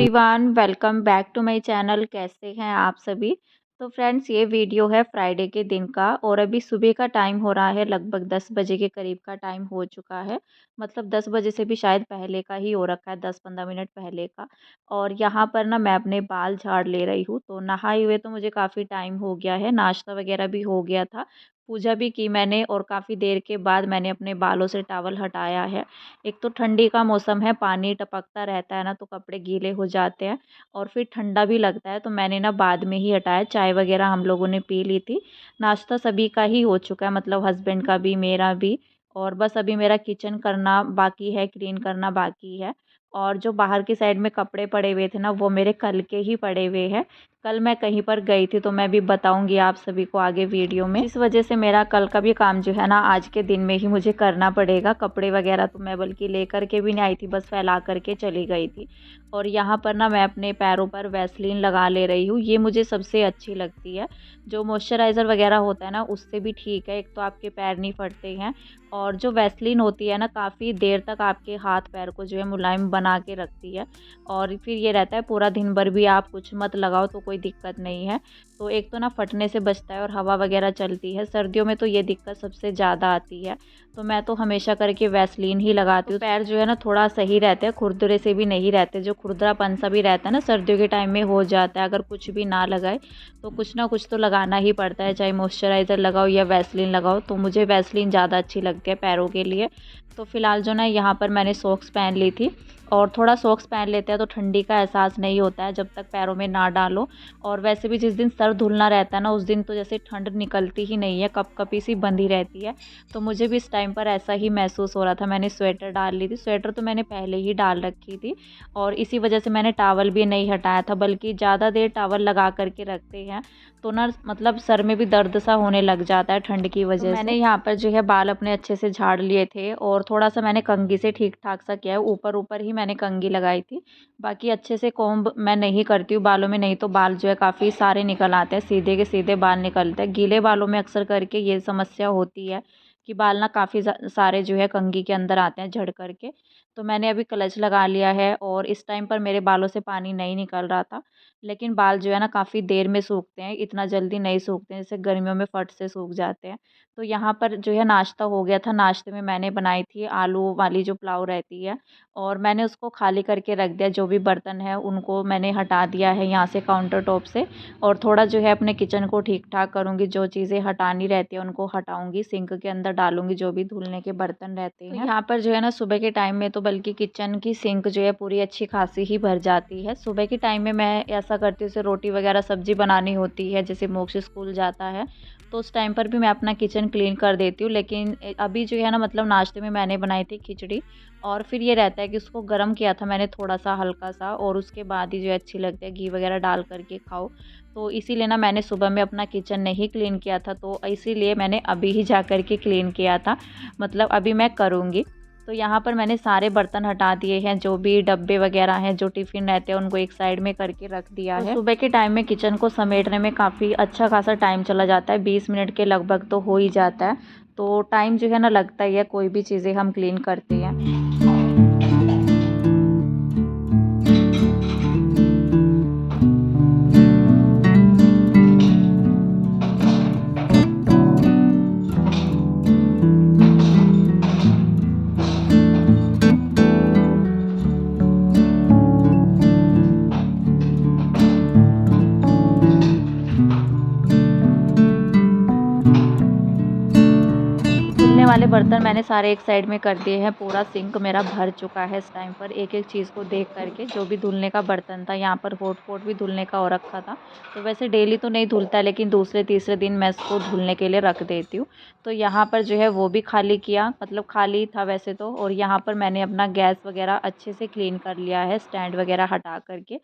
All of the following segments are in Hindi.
Everyone, welcome back to my channel. कैसे हैं आप सभी। तो फ्रेंड्स, ये वीडियो है फ्राइडे के दिन का और अभी सुबह का टाइम हो रहा है, लगभग 10 बजे के करीब का टाइम हो चुका है। मतलब 10 बजे से भी शायद पहले का ही हो रखा है, 10-15 मिनट पहले का। और यहाँ पर ना मैं अपने बाल झाड़ ले रही हूँ। तो नहाए हुए तो मुझे काफ़ी टाइम हो गया है, नाश्ता वगैरह भी हो गया था, पूजा भी की मैंने और काफ़ी देर के बाद मैंने अपने बालों से टॉवल हटाया है। एक तो ठंडी का मौसम है, पानी टपकता रहता है ना, तो कपड़े गीले हो जाते हैं और फिर ठंडा भी लगता है। तो मैंने ना बाद में ही हटाया। चाय वगैरह हम लोगों ने पी ली थी। नाश्ता सभी का ही हो चुका है, मतलब हस्बैंड का भी, मेरा भी। और बस अभी मेरा किचन करना बाकी है, क्लीन करना बाकी है। और जो बाहर की साइड में कपड़े पड़े हुए थे ना, वो मेरे कल के ही पड़े हुए हैं। कल मैं कहीं पर गई थी, तो मैं भी बताऊंगी आप सभी को आगे वीडियो में। इस वजह से मेरा कल का भी काम जो है ना, आज के दिन में ही मुझे करना पड़ेगा। कपड़े वगैरह तो मैं बल्कि लेकर के भी नहीं आई थी, बस फैला करके चली गई थी। और यहाँ पर ना मैं अपने पैरों पर वैसलीन लगा ले रही हूँ। ये मुझे सबसे अच्छी लगती है। जो मॉइस्चराइज़र वगैरह होता है ना, उससे भी ठीक है, एक तो आपके पैर नहीं फटते हैं। और जो वैसलीन होती है ना, काफ़ी देर तक आपके हाथ पैर को जो है मुलायम बना के रखती है। और फिर ये रहता है पूरा दिन भर भी आप कुछ मत लगाओ तो कोई दिक्कत नहीं है। तो एक तो ना फटने से बचता है और हवा वगैरह चलती है। सर्दियों में तो ये दिक्कत सबसे ज़्यादा आती है। तो मैं तो हमेशा करके वैसलीन ही लगाती हूँ। पैर जो है ना थोड़ा सही रहते हैं, खुरदुरे से भी नहीं रहते। जो खुरदरापन सा भी रहता है ना, सर्दियों के टाइम में हो जाता है। अगर कुछ भी ना लगाए तो कुछ ना कुछ तो लगाना ही पड़ता है, चाहे मॉइस्चराइज़र लगाओ या वैसलीन लगाओ। तो मुझे वैसलीन ज़्यादा अच्छी लगती है पैरों के लिए। तो फ़िलहाल जो ना यहाँ पर मैंने सॉक्स पहन ली थी। और थोड़ा सॉक्स पहन लेते हैं तो ठंडी का एहसास नहीं होता है जब तक पैरों में ना डालो। और वैसे भी जिस दिन सर धुलना रहता है ना, उस दिन तो जैसे ठंड निकलती ही नहीं है, कपकपी सी बंधी रहती है। तो मुझे भी इस टाइम पर ऐसा ही महसूस हो रहा था। मैंने स्वेटर डाल ली थी, स्वेटर तो मैंने पहले ही डाल रखी थी। और इसी वजह से मैंने टॉवल भी नहीं हटाया था, बल्कि ज़्यादा देर टॉवल लगा करके रखते हैं तो ना मतलब सर में भी दर्द सा होने लग जाता है ठंड की वजह से। मैंने यहाँ पर जो है बाल अपने अच्छे से झाड़ लिए थे और थोड़ा सा मैंने कंघी से ठीक ठाक सा किया है, ऊपर ऊपर ही मैंने कंघी लगाई थी। बाकी अच्छे से कोम्ब मैं नहीं करती हूँ बालों में, नहीं तो बाल जो है काफ़ी सारे निकल आते हैं, सीधे के सीधे बाल निकलते हैं। गीले बालों में अक्सर करके ये समस्या होती है कि बाल ना काफ़ी सारे जो है कंघी के अंदर आते हैं झड़ करके। तो मैंने अभी क्लच लगा लिया है और इस टाइम पर मेरे बालों से पानी नहीं निकल रहा था। लेकिन बाल जो है ना काफ़ी देर में सूखते हैं, इतना जल्दी नहीं सूखते हैं, जैसे गर्मियों में फट से सूख जाते हैं। तो यहाँ पर जो है नाश्ता हो गया था। नाश्ते में मैंने बनाई थी आलू वाली जो पुलाव रहती है, और मैंने उसको खाली करके रख दिया। जो भी बर्तन है उनको मैंने हटा दिया है यहाँ से, काउंटर टॉप से। और थोड़ा जो है अपने किचन को ठीक ठाक करूँगी, जो चीज़ें हटानी रहती है उनको हटाऊँगी, सिंक के अंदर डालूँगी जो भी धुलने के बर्तन रहते हैं। तो यहाँ पर जो है ना सुबह के टाइम में तो बल्कि किचन की सिंक जो है पूरी अच्छी खासी ही भर जाती है। सुबह के टाइम में मैं ऐसा करती हूँ, जैसे रोटी वगैरह सब्ज़ी बनानी होती है, जैसे मोक्ष स्कूल जाता है, तो उस टाइम पर भी मैं अपना किचन क्लीन कर देती हूँ। लेकिन अभी जो है ना, मतलब नाश्ते में मैंने बनाई थी खिचड़ी, और फिर ये रहता है कि उसको गर्म किया था मैंने थोड़ा सा हल्का सा, और उसके बाद ही जो है अच्छी लगती है, घी वगैरह डाल करके खाओ। तो इसीलिए ना मैंने सुबह में अपना किचन नहीं क्लीन किया था, तो इसीलिए मैंने अभी ही जा कर के क्लीन किया था, मतलब अभी मैं करूँगी। तो यहाँ पर मैंने सारे बर्तन हटा दिए हैं, जो भी डब्बे वगैरह हैं, जो टिफ़िन रहते हैं, उनको एक साइड में करके रख दिया है। सुबह के टाइम में किचन को समेटने में काफ़ी अच्छा खासा टाइम चला जाता है, 20 मिनट के लगभग तो हो ही जाता है। तो टाइम जो है ना लगता ही है, कोई भी चीज़ें हम क्लीन करते हैं। धुलने वाले बर्तन मैंने सारे एक साइड में कर दिए हैं। पूरा सिंक मेरा भर चुका है इस टाइम पर, एक एक चीज़ को देख करके। जो भी धुलने का बर्तन था, यहाँ पर हॉट पॉट भी धुलने का हो रखा था। तो वैसे डेली तो नहीं धुलता, लेकिन दूसरे तीसरे दिन मैं इसको धुलने के लिए रख देती हूँ। तो यहाँ पर जो है वो भी खाली किया, मतलब खाली था वैसे तो। और यहाँ पर मैंने अपना गैस वगैरह अच्छे से क्लीन कर लिया है, स्टैंड वगैरह हटा करके।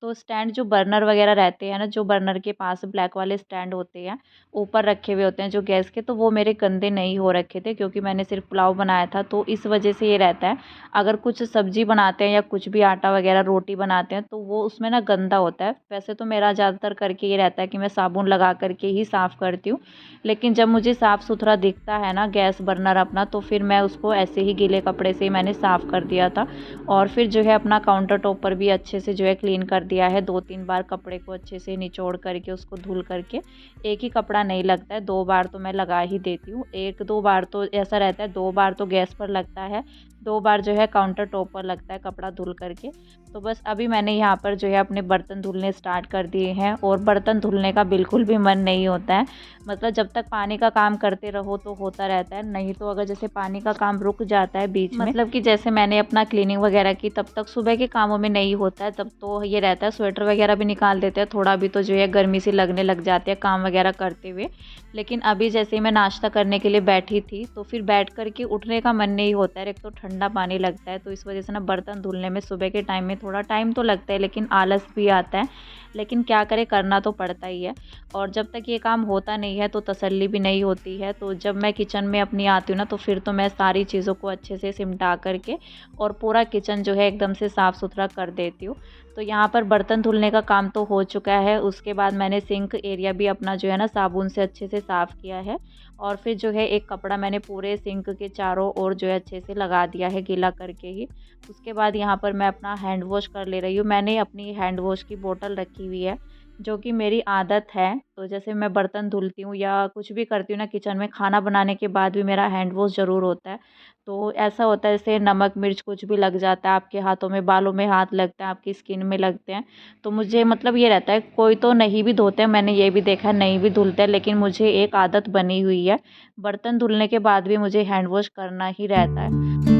तो स्टैंड जो बर्नर वगैरह रहते हैं ना, जो बर्नर के पास ब्लैक वाले स्टैंड होते हैं, ऊपर रखे हुए होते हैं जो गैस के, तो वो मेरे गंदे नहीं हो रखे थे क्योंकि मैंने सिर्फ पुलाव बनाया था, तो इस वजह से ये रहता है। अगर कुछ सब्जी बनाते हैं या कुछ भी आटा वगैरह रोटी बनाते हैं तो वो उसमें ना गंदा होता है। वैसे तो मेरा ज़्यादातर करके ये रहता है कि मैं साबुन लगा करके ही साफ़ करती हूँ, लेकिन जब मुझे साफ़ सुथरा दिखता है ना गैस बर्नर अपना, तो फिर मैं उसको ऐसे ही गीले कपड़े से ही मैंने साफ़ कर दिया था। और फिर जो है अपना काउंटर टॉप पर भी अच्छे से जो है क्लीन कर दिया है, 2-3 बार कपड़े को अच्छे से निचोड़ करके उसको धुल करके। एक ही कपड़ा नहीं लगता है, 2 बार तो मैं लगा ही देती हूँ। 1-2 बार तो ऐसा रहता है, 2 बार तो गैस पर लगता है, 2 बार जो है काउंटर टॉप पर लगता है कपड़ा धुल करके। तो बस अभी मैंने यहाँ पर जो है अपने बर्तन धुलने स्टार्ट कर दिए हैं, और बर्तन धुलने का बिल्कुल भी मन नहीं होता है। मतलब जब तक पानी का काम करते रहो तो होता रहता है, नहीं तो अगर जैसे पानी का काम रुक जाता है बीच में, मतलब कि जैसे मैंने अपना क्लीनिंग वगैरह की, तब तक सुबह के कामों में नहीं होता है, तब तो ये रहता है स्वेटर वगैरह भी निकाल देते हैं, थोड़ा भी तो जो है गर्मी सी लगने लग जाती है काम वगैरह करते हुए। लेकिन अभी जैसे ही मैं नाश्ता करने के लिए बैठी थी, तो फिर बैठ कर के उठने का मन नहीं होता है, एक तो ठंडा पानी लगता है, तो इस वजह से ना बर्तन धुलने में सुबह के टाइम में थोड़ा टाइम तो लगता है, लेकिन आलस भी आता है। लेकिन क्या करें, करना तो पड़ता ही है। और जब तक ये काम होता नहीं है तो तसल्ली भी नहीं होती है। तो जब मैं किचन में अपनी आती हूँ ना, तो फिर तो मैं सारी चीज़ों को अच्छे से सिमटा करके और पूरा किचन जो है एकदम से साफ़ सुथरा कर देती हूँ। तो यहाँ पर बर्तन धुलने का काम तो हो चुका है, उसके बाद मैंने सिंक एरिया भी अपना जो है ना साबुन से अच्छे से साफ़ किया है। और फिर जो है एक कपड़ा मैंने पूरे सिंक के चारों ओर जो है अच्छे से लगा दिया है गीला करके ही। उसके बाद यहाँ पर मैं अपना हैंड वॉश कर ले रही हूँ। मैंने अपनी हैंड वॉश की बोतल रखी हुई है, जो कि मेरी आदत है। तो जैसे मैं बर्तन धुलती हूँ या कुछ भी करती हूँ ना किचन में, खाना बनाने के बाद भी मेरा हैंड वॉश ज़रूर होता है। तो ऐसा होता है जैसे नमक मिर्च कुछ भी लग जाता है आपके हाथों में, बालों में हाथ लगते हैं, आपकी स्किन में लगते हैं, तो मुझे मतलब ये रहता है। कोई तो नहीं भी धोते हैं, मैंने ये भी देखा है नहीं भी धुलते हैं, लेकिन मुझे एक आदत बनी हुई है, बर्तन धुलने के बाद भी मुझे हैंड वॉश करना ही रहता है।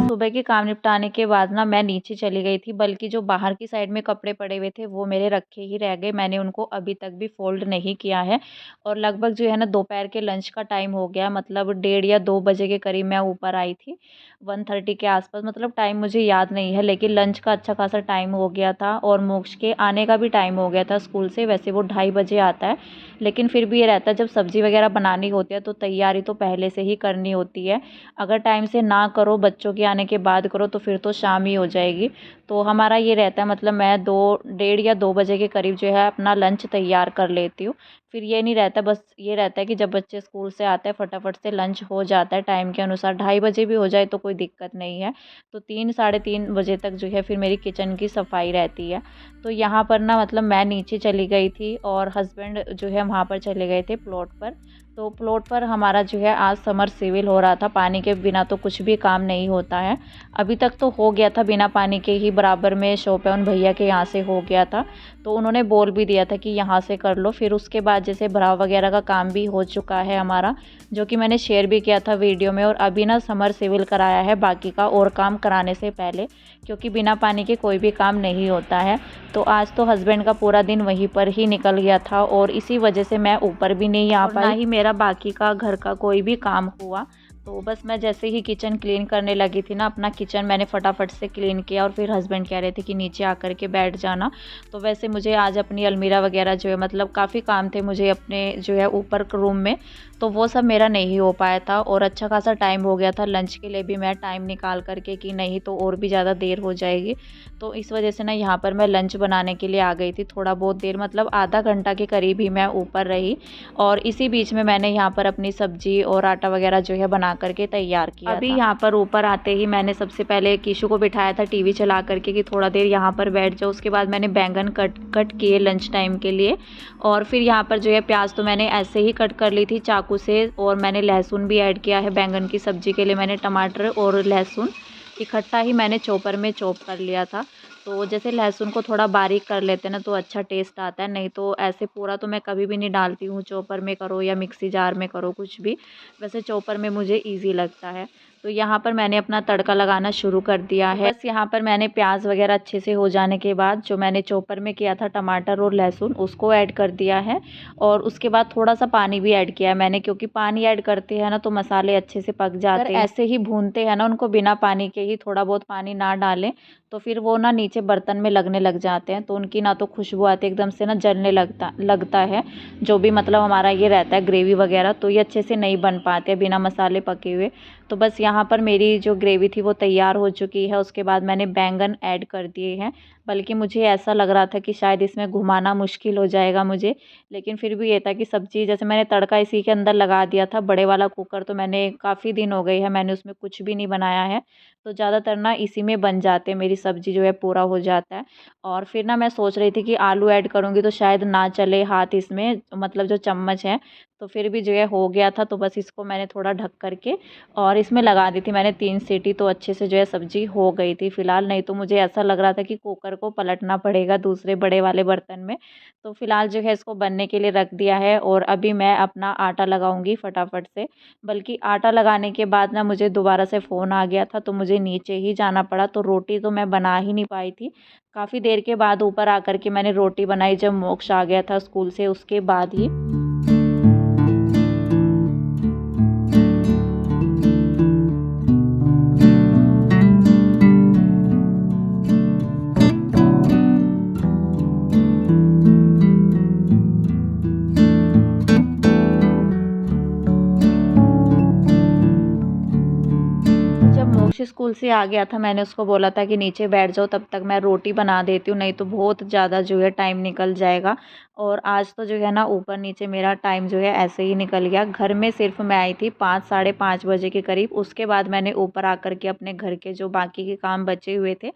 सुबह के काम निपटाने के बाद ना मैं नीचे चली गई थी, बल्कि जो बाहर की साइड में कपड़े पड़े हुए थे वो मेरे रखे ही रह गए। मैंने उनको अभी तक भी फ़ोल्ड नहीं किया है, और लगभग जो है ना दोपहर के लंच का टाइम हो गया, मतलब 1:30 या 2 बजे के करीब मैं ऊपर आई थी, 1:30 के आसपास, मतलब टाइम मुझे याद नहीं है, लेकिन लंच का अच्छा खासा टाइम हो गया था और मोक्ष के आने का भी टाइम हो गया था स्कूल से। वैसे वो 2:30 बजे आता है, लेकिन फिर भी ये रहता है जब सब्ज़ी वगैरह बनानी होती है तो तैयारी तो पहले से ही करनी होती है। अगर टाइम से ना करो, बच्चों के आने के बाद करो, तो फिर तो शाम ही हो जाएगी। तो हमारा ये रहता है, मतलब मैं 2 डेढ़ या 2 बजे के करीब जो है अपना लंच तैयार कर लेती हूँ। फिर ये नहीं रहता, बस ये रहता है कि जब बच्चे स्कूल से आते हैं फटाफट से लंच हो जाता है टाइम के अनुसार, 2:30 बजे भी हो जाए तो कोई दिक्कत नहीं है। तो 3 साढ़े 3 बजे तक जो है फिर मेरी किचन की सफाई रहती है। तो यहाँ पर ना मतलब मैं नीचे चली गई थी और हस्बैंड जो है वहाँ पर चले गए थे प्लॉट पर। तो प्लॉट पर हमारा जो है आज समरसेबिल हो रहा था, पानी के बिना तो कुछ भी काम नहीं होता है। अभी तक तो हो गया था बिना पानी के ही, बराबर में शोपैन भैया के यहाँ से हो गया था, तो उन्होंने बोल भी दिया था कि यहाँ से कर लो। फिर उसके बाद जैसे भराव वगैरह का काम भी हो चुका है हमारा, जो कि मैंने शेयर भी किया था वीडियो में। और अभी ना समरसेबिल कराया है बाकी का और काम कराने से पहले, क्योंकि बिना पानी के कोई भी काम नहीं होता है। तो आज तो हस्बैंड का पूरा दिन वहीं पर ही निकल गया था, और इसी वजह से मैं ऊपर भी नहीं आ पाई, ना ही मेरा बाकी का घर का कोई भी काम हुआ। तो बस मैं जैसे ही किचन क्लीन करने लगी थी ना, अपना किचन मैंने फटाफट से क्लीन किया, और फिर हस्बैंड कह रहे थे कि नीचे आकर के बैठ जाना। तो वैसे मुझे आज अपनी अलमीरा वगैरह जो है, मतलब काफ़ी काम थे मुझे अपने जो है ऊपर रूम में, तो वो सब मेरा नहीं हो पाया था। और अच्छा खासा टाइम हो गया था, लंच के लिए भी मैं टाइम निकाल करके कि नहीं तो और भी ज़्यादा देर हो जाएगी। तो इस वजह से ना यहाँ पर मैं लंच बनाने के लिए आ गई थी। थोड़ा बहुत देर, मतलब आधा घंटा के करीब ही मैं ऊपर रही, और इसी बीच में मैंने यहाँ पर अपनी सब्जी और आटा वगैरह जो है बना करके तैयार किया। अभी यहाँ पर ऊपर आते ही मैंने सबसे पहले कीशु को बिठाया था टीवी चला करके कि थोड़ा देर यहाँ पर बैठ जाओ। उसके बाद मैंने बैंगन कट किए लंच टाइम के लिए, और फिर यहाँ पर जो है प्याज तो मैंने ऐसे ही कट कर ली थी चाकू से, और मैंने लहसुन भी ऐड किया है बैंगन की सब्ज़ी के लिए। मैंने टमाटर और लहसुन इकट्ठा ही मैंने चॉपर में चॉप कर लिया था। तो जैसे लहसुन को थोड़ा बारीक कर लेते हैं ना तो अच्छा टेस्ट आता है, नहीं तो ऐसे पूरा तो मैं कभी भी नहीं डालती हूँ, चॉपर में करो या मिक्सी जार में करो कुछ भी, वैसे चॉपर में मुझे ईज़ी लगता है। तो यहाँ पर मैंने अपना तड़का लगाना शुरू कर दिया है। बस यहाँ पर मैंने प्याज वगैरह अच्छे से हो जाने के बाद जो मैंने चॉपर में किया था टमाटर और लहसुन उसको ऐड कर दिया है, और उसके बाद थोड़ा-सा पानी भी ऐड किया है मैंने, क्योंकि पानी ऐड करते हैं ना तो मसाले अच्छे से पक जाते हैं। ऐसे ही भूनते हैं ना उनको बिना पानी के ही, थोड़ा बहुत पानी ना डालें तो फिर वो ना नीचे बर्तन में लगने लग जाते हैं, तो उनकी ना तो खुशबू आती है, एकदम से ना जलने लगता है। जो भी मतलब हमारा ये रहता है ग्रेवी वगैरह, तो ये अच्छे से नहीं बन पाते हैं बिना मसाले पके हुए। तो बस यहाँ पर मेरी जो ग्रेवी थी वो तैयार हो चुकी है। उसके बाद मैंने बैंगन ऐड कर दिए हैं, बल्कि मुझे ऐसा लग रहा था कि शायद इसमें घुमाना मुश्किल हो जाएगा मुझे, लेकिन फिर भी ये था कि सब्ज़ी जैसे मैंने तड़का इसी के अंदर लगा दिया था। बड़े वाला कुकर तो मैंने काफ़ी दिन हो गए हैं मैंने उसमें कुछ भी नहीं बनाया है, तो ज़्यादातर ना इसी में बन जाते हैं, मेरी सब्ज़ी जो है पूरा हो जाता है। और फिर ना मैं सोच रही थी कि आलू ऐड करूँगी तो शायद ना चले हाथ इसमें, मतलब जो चम्मच है, तो फिर भी जो है हो गया था। तो बस इसको मैंने थोड़ा ढक कर के और इसमें लगा दी थी मैंने 3 सीटी, तो अच्छे से जो है सब्ज़ी हो गई थी फ़िलहाल। नहीं तो मुझे ऐसा लग रहा था कि कुकर को पलटना पड़ेगा दूसरे बड़े वाले बर्तन में। तो फ़िलहाल जो है इसको बनने के लिए रख दिया है, और अभी मैं अपना आटा लगाऊँगी फटाफट से। बल्कि आटा लगाने के बाद ना मुझे दोबारा से फ़ोन आ गया था, तो मुझे नीचे ही जाना पड़ा, तो रोटी तो मैं बना ही नहीं पाई थी। काफ़ी देर के बाद ऊपर आकर के मैंने रोटी बनाई, जब मोक्ष आ गया था स्कूल से उसके बाद ही। जब मोक्ष स्कूल से आ गया था मैंने उसको बोला था कि नीचे बैठ जाओ, तब तक मैं रोटी बना देती हूँ, नहीं तो बहुत ज़्यादा जो है टाइम निकल जाएगा। और आज तो जो है ना ऊपर नीचे मेरा टाइम जो है ऐसे ही निकल गया। घर में सिर्फ मैं आई थी 5 साढ़े 5 बजे के करीब, उसके बाद मैंने ऊपर आकर के अपने घर के जो बाकी के काम बचे हुए थे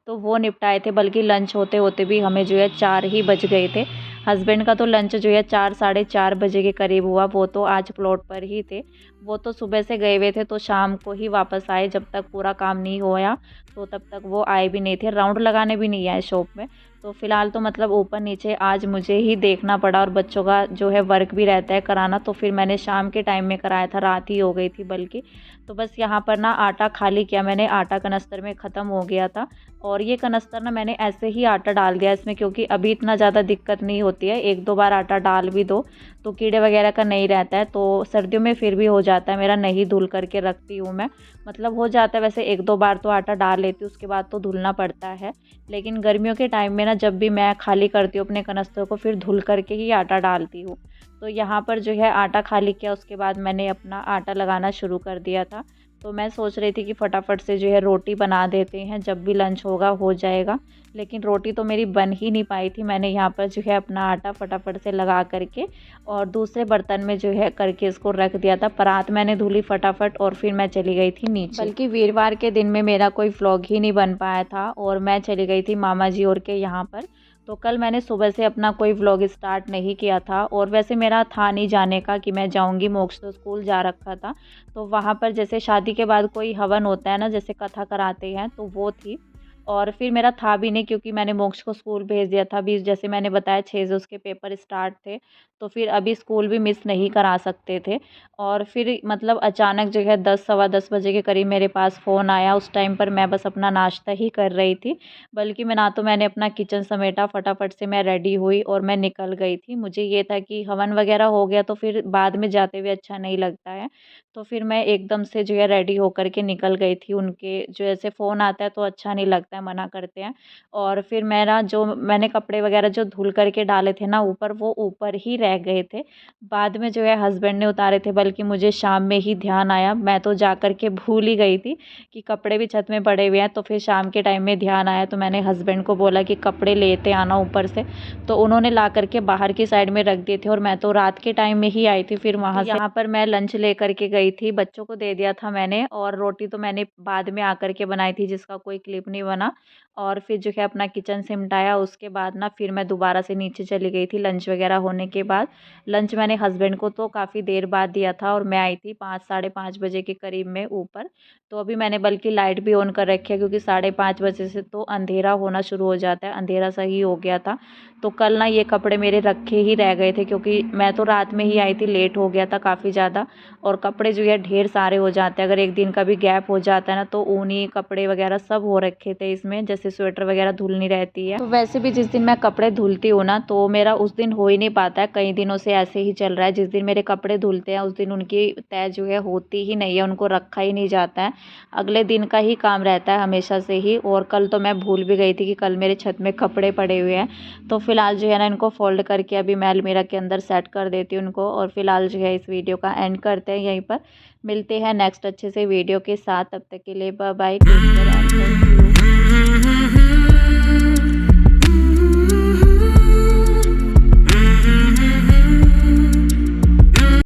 तो वो निपटाए थे, बल्कि लंच होते-होते भी हमें जो है 4 ही बज गए थे। हस्बैंड का तो लंच जो है 4 साढ़े 4 बजे के करीब हुआ, वो तो आज प्लॉट पर ही थे। वो तो सुबह से गए हुए थे तो शाम को ही वापस आए, जब तक पूरा काम नहीं होया तो तब तक वो आए भी नहीं थे, राउंड लगाने भी नहीं आए शॉप में। तो फ़िलहाल तो मतलब ऊपर-नीचे आज मुझे ही देखना पड़ा, और बच्चों का जो है वर्क भी रहता है कराना, तो फिर मैंने शाम के टाइम में कराया था, रात ही हो गई थी बल्कि। तो बस यहाँ पर ना आटा खाली किया मैंने, आटा कनस्तर में ख़त्म हो गया था। और ये कनस्तर ना मैंने ऐसे ही आटा डाल दिया इसमें, क्योंकि अभी इतना ज़्यादा दिक्कत नहीं होती है, 1-2 बार आटा डाल भी दो तो कीड़े वगैरह का नहीं रहता है। तो सर्दियों में फिर भी हो जाता है मेरा, नहीं धुल करके रखती हूँ मैं, मतलब हो जाता है वैसे 1-2 बार तो आटा डाल लेती हूँ, उसके बाद तो धुलना पड़ता है। लेकिन गर्मियों के टाइम में ना जब भी मैं खाली करती हूँ अपने कनस्तर को, फिर धुल करके ही आटा डालती हूँ। तो यहाँ पर जो है आटा खाली किया, उसके बाद मैंने अपना आटा लगाना शुरू कर दिया था। तो मैं सोच रही थी कि फटाफट से जो है रोटी बना देते हैं, जब भी लंच होगा हो जाएगा। लेकिन रोटी तो मेरी बन ही नहीं पाई थी। मैंने यहाँ पर जो है अपना आटा फटाफट से लगा करके और दूसरे बर्तन में जो है करके इसको रख दिया था। परात मैंने धुली फटाफट और फिर मैं चली गई थी नीचे। बल्कि वीरवार के दिन में मेरा कोई व्लॉग ही नहीं बन पाया था, और मैं चली गई थी मामा जी और के यहाँ पर। तो कल मैंने सुबह से अपना कोई व्लॉग स्टार्ट नहीं किया था, और वैसे मेरा था नहीं जाने का कि मैं जाऊँगी, मोक्ष तो स्कूल जा रखा था। तो वहाँ पर जैसे शादी के बाद कोई हवन होता है ना, जैसे कथा कराते हैं, तो वो थी। और फिर मेरा था भी नहीं, क्योंकि मैंने मोक्ष को स्कूल भेज दिया था अभी, जैसे मैंने बताया 6 से उसके पेपर स्टार्ट थे, तो फिर अभी स्कूल भी मिस नहीं करा सकते थे। और फिर मतलब अचानक जो है 10 सवा 10 बजे के करीब मेरे पास फ़ोन आया। उस टाइम पर मैं बस अपना नाश्ता ही कर रही थी, बल्कि मैं ना तो मैंने अपना किचन समेटा, फटाफट से मैं रेडी हुई और मैं निकल गई थी। मुझे ये था कि हवन वगैरह हो गया तो फिर बाद में जाते हुए अच्छा नहीं लगता है। तो फिर मैं एकदम से जो है रेडी होकर के निकल गई थी। उनके जो ऐसे फ़ोन आता है तो अच्छा नहीं लगता है, मना करते हैं। और फिर मेरा जो मैंने कपड़े वगैरह जो धुल कर के डाले थे ना ऊपर, वो ऊपर ही रह गए थे। बाद में जो है हस्बैंड ने उतारे थे, बल्कि मुझे शाम में ही ध्यान आया। मैं तो जा कर के भूल ही गई थी कि कपड़े भी छत में पड़े हुए हैं। तो फिर शाम के टाइम में ध्यान आया, तो मैंने हस्बैंड को बोला कि कपड़े लेते आना ऊपर से। तो उन्होंने ला कर के बाहर की साइड में रख दिए थे, और मैं तो रात के टाइम में ही आई थी फिर वहाँ से। यहाँ पर मैं लंच लेकर के गई थी, बच्चों को दे दिया था मैंने, और रोटी तो मैंने बाद में आकर के बनाई थी, जिसका कोई क्लिप नहीं बना। खाना और फिर जो है अपना किचन सिमटाया। उसके बाद ना फिर मैं दोबारा से नीचे चली गई थी लंच वगैरह होने के बाद। लंच मैंने हस्बैंड को तो काफ़ी देर बाद दिया था और मैं आई थी 5 साढ़े 5 बजे के करीब में ऊपर। तो अभी मैंने बल्कि लाइट भी ऑन कर रखी है क्योंकि 5:30 बजे से तो अंधेरा होना शुरू हो जाता है, अंधेरा सा ही हो गया था। तो कल ना ये कपड़े मेरे रखे ही रह गए थे क्योंकि मैं तो रात में ही आई थी, लेट हो गया था काफ़ी ज़्यादा और कपड़े जो है ढेर सारे हो जाते हैं। अगर एक दिन का भी गैप हो जाता है ना तो ऊनी कपड़े वगैरह सब हो रखे थे इसमें, जैसे स्वेटर वगैरह धुलनी रहती है। तो वैसे भी जिस दिन मैं कपड़े धुलती हूँ ना तो मेरा उस दिन हो ही नहीं पाता है, कई दिनों से ऐसे ही चल रहा है। जिस दिन मेरे कपड़े धुलते हैं उस दिन उनकी तय जो है होती ही नहीं है, उनको रखा ही नहीं जाता है, अगले दिन का ही काम रहता है हमेशा से ही। और कल तो मैं भूल भी गई थी कि कल मेरे छत में कपड़े पड़े हुए हैं। तो फिलहाल जो है ना इनको फोल्ड करके अभी मैं अलमीरा के अंदर सेट कर देती हूँ उनको। और फिलहाल जो है इस वीडियो का एंड करते हैं यहीं पर, मिलते हैं नेक्स्ट अच्छे से वीडियो के साथ। तब तक के लिए bye bye, take care and thank you.